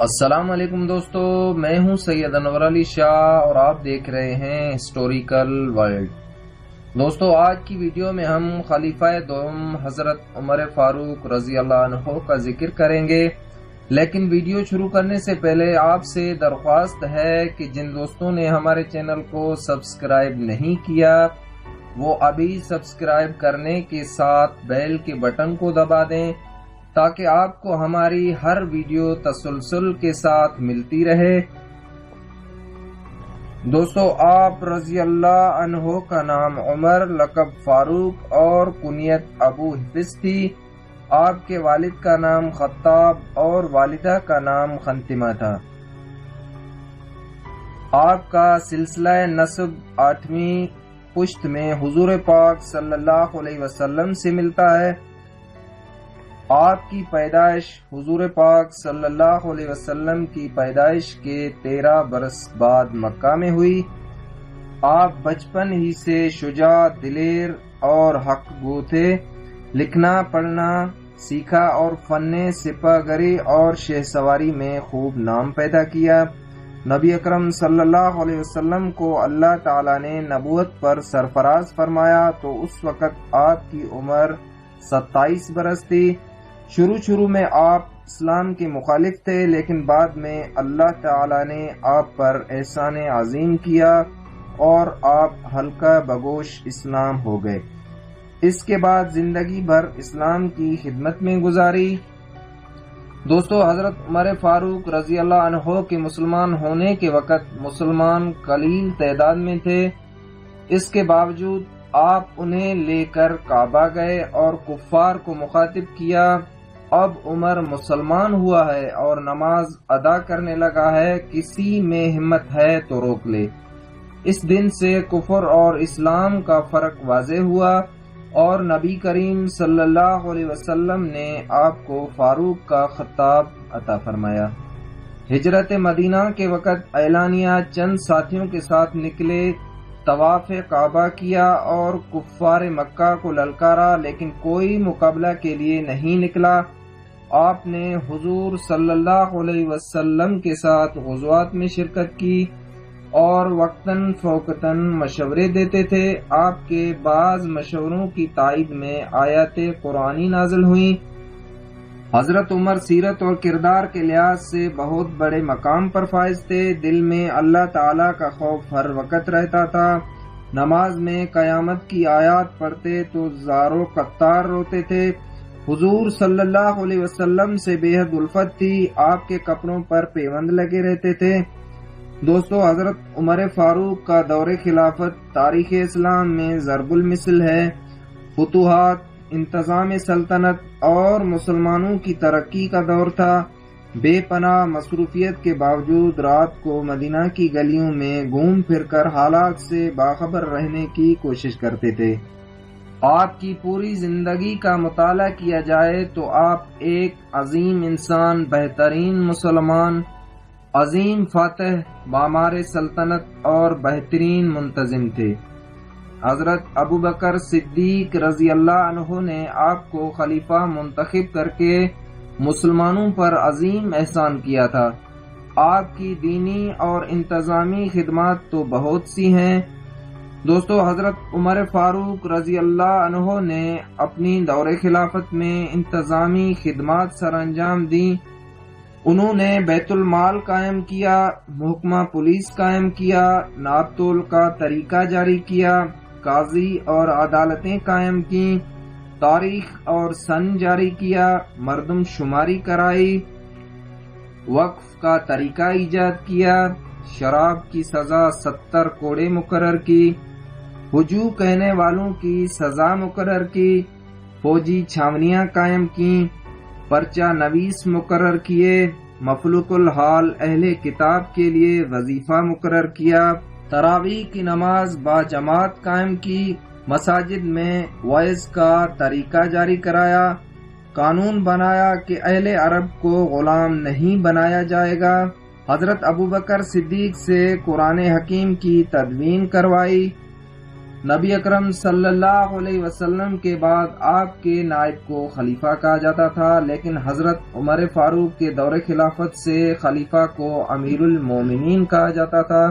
السلام علیکم دوستو، میں ہوں سید انور علی شاہ اور آپ دیکھ رہے ہیں ہسٹوریکل ورلڈ۔ دوستو، آج کی ویڈیو میں ہم خلیفہ دوم حضرت عمر فاروق رضی اللہ عنہ کا ذکر کریں گے، لیکن ویڈیو شروع کرنے سے پہلے آپ سے درخواست ہے کہ جن دوستوں نے ہمارے چینل کو سبسکرائب نہیں کیا وہ ابھی سبسکرائب کرنے کے ساتھ بیل کے بٹن کو دبا دیں تاکہ آپ کو ہماری ہر ویڈیو تسلسل کے ساتھ ملتی رہے۔ دوستو، آپ رضی اللہ عنہ کا نام عمر، لقب فاروق اور کنیت ابو حفص تھی۔ آپ کے والد کا نام خطاب اور والدہ کا نام خنتمہ تھا۔ آپ کا سلسلہ نسب 8ویں پشت میں حضور پاک صلی اللہ علیہ وسلم سے ملتا ہے۔ آپ کی پیدائش حضور پاک صلی اللہ علیہ وسلم کی پیدائش کے 13 برس بعد مکہ میں ہوئی۔ آپ بچپن ہی سے شجاع، دلیر اور حق گو تھے۔ لکھنا پڑھنا سیکھا اور فن سپہ گری اور شہ سواری میں خوب نام پیدا کیا۔ نبی اکرم صلی اللہ علیہ وسلم کو اللہ تعالی نے نبوت پر سرفراز فرمایا تو اس وقت آپ کی عمر 27 برس تھی۔ شروع میں آپ اسلام کے مخالف تھے، لیکن بعد میں اللہ تعالی نے آپ پر احسان عظیم کیا اور آپ حلقہ بگوش اسلام ہو گئے۔ اس کے بعد زندگی بھر اسلام کی خدمت میں گزاری۔ دوستو، حضرت عمر فاروق رضی اللہ عنہ کے مسلمان ہونے کے وقت مسلمان قلیل تعداد میں تھے۔ اس کے باوجود آپ انہیں لے کر کعبہ گئے اور کفار کو مخاطب کیا، اب عمر مسلمان ہوا ہے اور نماز ادا کرنے لگا ہے، کسی میں ہمت ہے تو روک لے۔ اس دن سے کفر اور اسلام کا فرق واضح ہوا اور نبی کریم صلی اللہ علیہ وسلم نے آپ کو فاروق کا خطاب عطا فرمایا۔ ہجرت مدینہ کے وقت اعلانیہ چند ساتھیوں کے ساتھ نکلے، طواف کعبہ کیا اور کفار مکہ کو للکارا، لیکن کوئی مقابلہ کے لیے نہیں نکلا۔ آپ نے حضور صلی اللہ علیہ وسلم کے ساتھ غزوات میں شرکت کی اور وقتاً فوقتاً مشورے دیتے تھے۔ آپ کے بعض مشوروں کی تائید میں آیات قرآنی نازل ہوئیں۔ حضرت عمر سیرت اور کردار کے لحاظ سے بہت بڑے مقام پر فائز تھے۔ دل میں اللہ تعالی کا خوف ہر وقت رہتا تھا۔ نماز میں قیامت کی آیات پڑھتے تو زارو قطار روتے تھے۔ حضور صلی اللہ علیہ وسلم سے بے حد الفت تھی، آپ کے کپڑوں پر پیوند لگے رہتے تھے۔ دوستو، حضرت عمر فاروق کا دور خلافت تاریخ اسلام میں ضرب المثل ہے۔ فتوحات، انتظام سلطنت اور مسلمانوں کی ترقی کا دور تھا۔ بے پناہ مصروفیت کے باوجود رات کو مدینہ کی گلیوں میں گھوم پھر کر حالات سے باخبر رہنے کی کوشش کرتے تھے۔ آپ کی پوری زندگی کا مطالعہ کیا جائے تو آپ ایک عظیم انسان، بہترین مسلمان، عظیم فاتح، معمار سلطنت اور بہترین منتظم تھے۔ حضرت ابوبکر صدیق رضی اللہ عنہ نے آپ کو خلیفہ منتخب کر کے مسلمانوں پر عظیم احسان کیا تھا۔ آپ کی دینی اور انتظامی خدمات تو بہت سی ہیں۔ دوستو، حضرت عمر فاروق رضی اللہ عنہ نے اپنی دور خلافت میں انتظامی خدمات سر انجام دیں۔ انہوں نے بیت المال قائم کیا، محکمہ پولیس قائم کیا، ناپ تول کا طریقہ جاری کیا، قاضی اور عدالتیں قائم کیں، تاریخ اور سن جاری کیا، مردم شماری کرائی، وقف کا طریقہ ایجاد کیا، شراب کی سزا 70 کوڑے مقرر کی، ہجو کہنے والوں کی سزا مقرر کی، فوجی چھاونیاں قائم کیں، پرچہ نویس مقرر کیے، مفلوق الحال اہل کتاب کے لیے وظیفہ مقرر کیا، تراویح کی نماز با جماعت قائم کی، مساجد میں وعظ کا طریقہ جاری کرایا، قانون بنایا کہ اہل عرب کو غلام نہیں بنایا جائے گا، حضرت ابوبکر صدیق سے قرآن حکیم کی تدوین کروائی، نبی اکرم صلی اللہ علیہ وسلم کے بعد آپ کے نائب کو خلیفہ کہا جاتا تھا، لیکن حضرت عمر فاروق کے دور خلافت سے خلیفہ کو امیر المومنین کہا جاتا تھا۔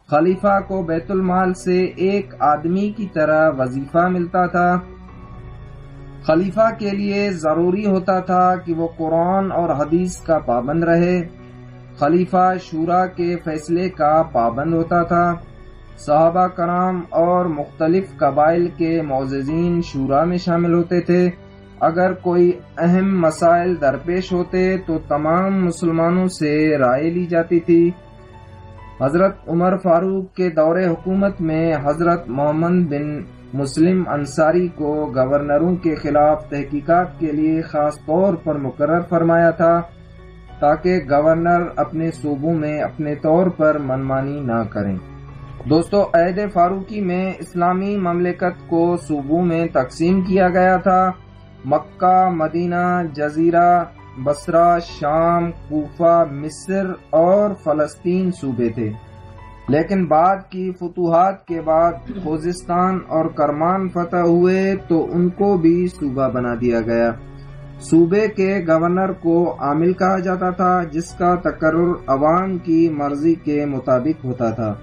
خلیفہ کو بیت المال سے ایک آدمی کی طرح وظیفہ ملتا تھا۔ خلیفہ کے لیے ضروری ہوتا تھا کہ وہ قرآن اور حدیث کا پابند رہے۔ خلیفہ شورا کے فیصلے کا پابند ہوتا تھا۔ صحابہ کرام اور مختلف قبائل کے معززین شورا میں شامل ہوتے تھے۔ اگر کوئی اہم مسائل درپیش ہوتے تو تمام مسلمانوں سے رائے لی جاتی تھی۔ حضرت عمر فاروق کے دور حکومت میں حضرت محمد بن مسلم انصاری کو گورنروں کے خلاف تحقیقات کے لیے خاص طور پر مقرر فرمایا تھا تاکہ گورنر اپنے صوبوں میں اپنے طور پر منمانی نہ کریں۔ دوستو، عہد فاروقی میں اسلامی مملکت کو صوبوں میں تقسیم کیا گیا تھا۔ مکہ، مدینہ، جزیرہ، بصرہ، شام، کوفہ، مصر اور فلسطین صوبے تھے، لیکن بعد کی فتوحات کے بعد خوزستان اور کرمان فتح ہوئے تو ان کو بھی صوبہ بنا دیا گیا۔ صوبے کے گورنر کو عامل کہا جاتا تھا، جس کا تقرر عوام کی مرضی کے مطابق ہوتا تھا۔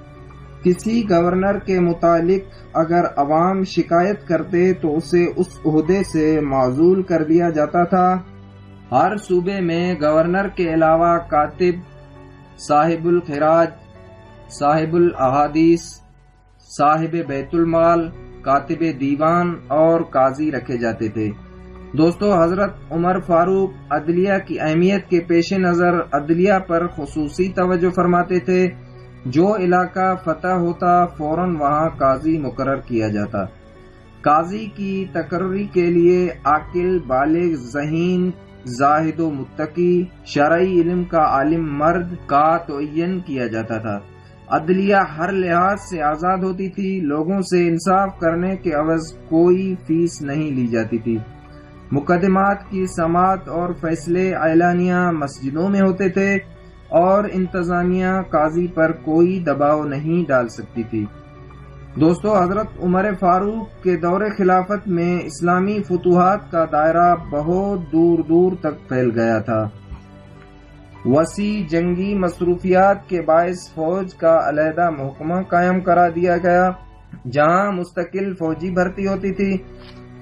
کسی گورنر کے متعلق اگر عوام شکایت کرتے تو اسے اس عہدے سے معزول کر دیا جاتا تھا۔ ہر صوبے میں گورنر کے علاوہ کاتب، صاحب الخراج، صاحب الاحادیث، صاحب بیت المال، کاتب دیوان اور قاضی رکھے جاتے تھے۔ دوستو، حضرت عمر فاروق عدلیہ کی اہمیت کے پیش نظر عدلیہ پر خصوصی توجہ فرماتے تھے۔ جو علاقہ فتح ہوتا فوراً وہاں قاضی مقرر کیا جاتا۔ قاضی کی تقرری کے لیے عاقل، بالغ، ذہین، زاہد و متقی، شرعی علم کا عالم مرد کا تعین کیا جاتا تھا۔ عدلیہ ہر لحاظ سے آزاد ہوتی تھی۔ لوگوں سے انصاف کرنے کے عوض کوئی فیس نہیں لی جاتی تھی۔ مقدمات کی سماعت اور فیصلے اعلانیہ مسجدوں میں ہوتے تھے اور انتظامیہ قاضی پر کوئی دباؤ نہیں ڈال سکتی تھی۔ دوستو، حضرت عمر فاروق کے دور خلافت میں اسلامی فتوحات کا دائرہ بہت دور دور تک پھیل گیا تھا۔ وسیع جنگی مصروفیات کے باعث فوج کا علیحدہ محکمہ قائم کرا دیا گیا، جہاں مستقل فوجی بھرتی ہوتی تھی۔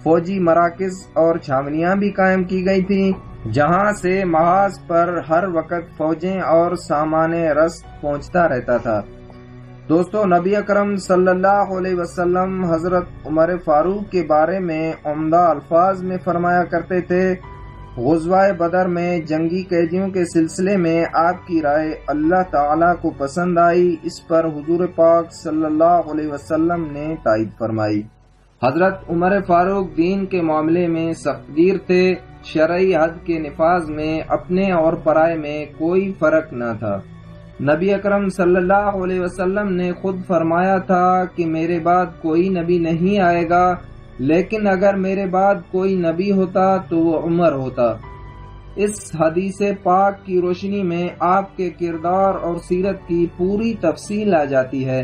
فوجی مراکز اور چھاونیاں بھی قائم کی گئی تھیں، جہاں سے محاذ پر ہر وقت فوجیں اور سامان رسد پہنچتا رہتا تھا۔ دوستو، نبی اکرم صلی اللہ علیہ وسلم حضرت عمر فاروق کے بارے میں عمدہ الفاظ میں فرمایا کرتے تھے، غزوہ بدر میں جنگی قیدیوں کے سلسلے میں آپ کی رائے اللہ تعالیٰ کو پسند آئی۔ اس پر حضور پاک صلی اللہ علیہ وسلم نے تائید فرمائی۔ حضرت عمر فاروق دین کے معاملے میں سخت گیر تھے۔ شرعی حد کے نفاذ میں اپنے اور پرائے میں کوئی فرق نہ تھا۔ نبی اکرم صلی اللہ علیہ وسلم نے خود فرمایا تھا کہ میرے بعد کوئی نبی نہیں آئے گا، لیکن اگر میرے بعد کوئی نبی ہوتا تو وہ عمر ہوتا۔ اس حدیث پاک کی روشنی میں آپ کے کردار اور سیرت کی پوری تفصیل آ جاتی ہے۔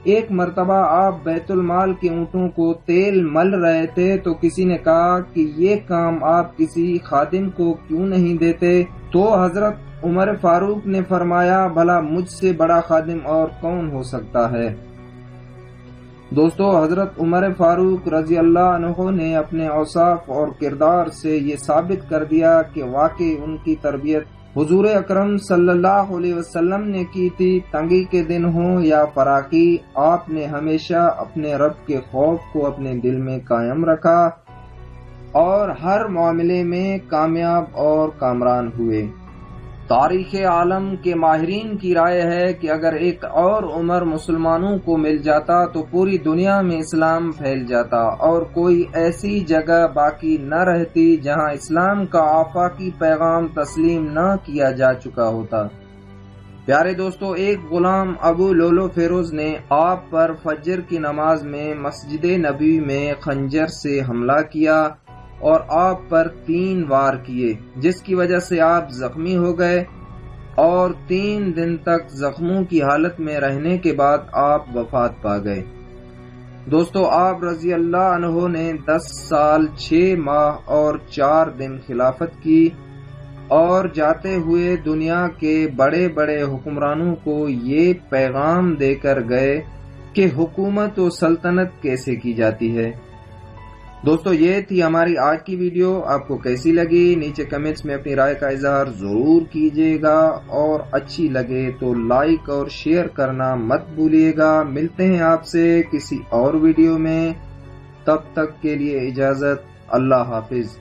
ایک مرتبہ آپ بیت المال کے اونٹوں کو تیل مل رہے تھے تو کسی نے کہا کہ یہ کام آپ کسی خادم کو کیوں نہیں دیتے؟ تو حضرت عمر فاروق نے فرمایا، بھلا مجھ سے بڑا خادم اور کون ہو سکتا ہے؟ دوستو، حضرت عمر فاروق رضی اللہ عنہ نے اپنے اوصاف اور کردار سے یہ ثابت کر دیا کہ واقعی ان کی تربیت حضور اکرم صلی اللہ علیہ وسلم نے کی تھی۔ تنگی کے دن ہوں یا فراخی، آپ نے ہمیشہ اپنے رب کے خوف کو اپنے دل میں قائم رکھا اور ہر معاملے میں کامیاب اور کامران ہوئے۔ تاریخ عالم کے ماہرین کی رائے ہے کہ اگر ایک اور عمر مسلمانوں کو مل جاتا تو پوری دنیا میں اسلام پھیل جاتا اور کوئی ایسی جگہ باقی نہ رہتی جہاں اسلام کا آفاقی پیغام تسلیم نہ کیا جا چکا ہوتا۔ پیارے دوستو، ایک غلام ابو لولو فیروز نے آپ پر فجر کی نماز میں مسجد نبوی میں خنجر سے حملہ کیا اور آپ پر 3 وار کیے، جس کی وجہ سے آپ زخمی ہو گئے اور 3 دن تک زخموں کی حالت میں رہنے کے بعد آپ وفات پا گئے۔ دوستو آپ رضی اللہ عنہ نے 10 سال 6 ماہ اور 4 دن خلافت کی اور جاتے ہوئے دنیا کے بڑے بڑے حکمرانوں کو یہ پیغام دے کر گئے کہ حکومت و سلطنت کیسے کی جاتی ہے۔ دوستو یہ تھی ہماری آج کی ویڈیو، آپ کو کیسی لگی نیچے کمنٹس میں اپنی رائے کا اظہار ضرور کیجیے گا، اور اچھی لگے تو لائک اور شیئر کرنا مت بھولیے گا۔ ملتے ہیں آپ سے کسی اور ویڈیو میں، تب تک کے لیے اجازت، اللہ حافظ۔